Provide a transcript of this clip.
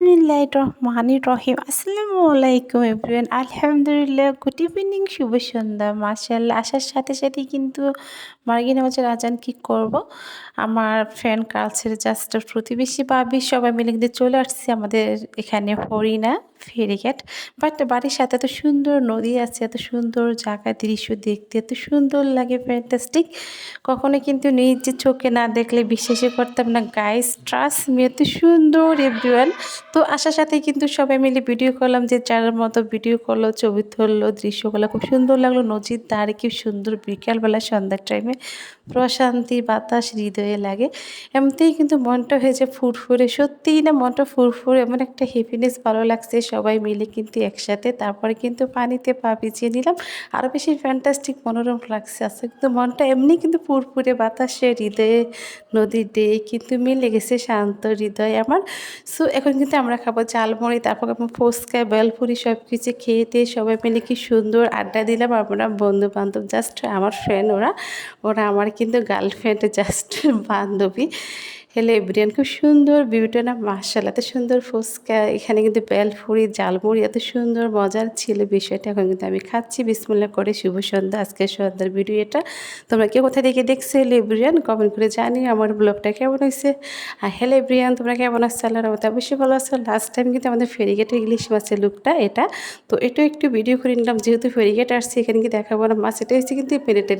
বিসমিল্লাহির রহমানির রহিম। আসসালামু আলাইকুম এভরিওয়ান। আলহামদুলিল্লাহ, গুড ইভিনিং, শুভ সন্ধ্যা। মাশাআল্লাহ, আসার সাথে সাথেই কিন্তু মাগরিব নামাজের আজান কি করব। আমার ফ্রেন্ড কাছের জাস্ট প্রতিবেশী ভাবি সবাই মিলে কিন্তু চলে আসছে আমাদের এখানে হরিণা ফেরিঘাট। বাট বাড়ির সাথে এত সুন্দর নদী আছে, এত সুন্দর জায়গা, দৃশ্য দেখতে এত সুন্দর লাগে, ফ্যান্টাস্টিক। কখনো কিন্তু নিজে চোখে না দেখলে বিশ্বাসই করতাম না। গাইস, ট্রাস্ট মি, এত সুন্দর এভরিওয়ান। তো আসার সাথে কিন্তু সবাই মিলে ভিডিও করলাম, যে যার মতো ভিডিও করলো, ছবি তুললো, দৃশ্যগুলো খুব সুন্দর লাগলো। নদীর ধারে কি সুন্দর বিকালবেলা সন্ধ্যার টাইমে প্রশান্তি বাতাস হৃদয়ে লাগে। এমনিতেই কিন্তু মনটা হয়েছে ফুরফুরে, সত্যিই না মনটা ফুরফুরে, এমন একটা হ্যাপিনেস ভালো লাগছে সবাই মিলে কিন্তু একসাথে। তারপরে কিন্তু পানিতে পা ভিজিয়ে নিলাম, আরও বেশি ফ্যান্টাস্টিক মনোরম লাগছে। আজকে কিন্তু মনটা এমনি কিন্তু ফুরফুরে, বাতাসে হৃদয়ে নদীর ঢেউ কিন্তু মিলে গেছে শান্ত হৃদয় আমার। সো এখন কিন্তু আমরা খাবো ঝালমুড়ি, তারপর ফুচকা, বেলপুরি সব কিছু খেয়ে টেয়ে সবাই মিলে কি সুন্দর আড্ডা দিলাম। আমরা বন্ধু বান্ধব, জাস্ট আমার ফ্রেন্ড, ওরা ওরা আমার কিন্তু গার্লফ্রেন্ড, জাস্ট বান্ধবী। হেলে বিরিয়ানি খুব সুন্দর ভিউটা না, মাশাআল্লাহ, এত সুন্দর ফুচকা, এখানে কিন্তু বেলপুরি, ঝালমুড়ি এত সুন্দর মজার ছিল বিষয়টা। এখন কিন্তু আমি খাচ্ছি বিসমিল্লাহ করে। শুভ সন্ধ্যা, আজকে সন্ধ্যার ভিডিও এটা। তোমরা কে কোথায় দেখে দেখছো হেলে বিরিয়ানি কমেন্ট করে জানিও আমার ব্লগটা কেমন হয়েছে। আর হেলে ব্রিয়ান, তোমরা কেমন আছো? আল্লাহর রহমতে অবশ্যই ভালো আছো। লাস্ট টাইম কিন্তু আমাদের ফেরিগেটের ইলিশ মাছের লুকটা এটা, তো এটা একটু ভিডিও করে নিলাম, যেহেতু ফেরিগেট আসছে এখানে কি দেখাবো না মাছ, এটা হচ্ছে কিন্তু পেরেটের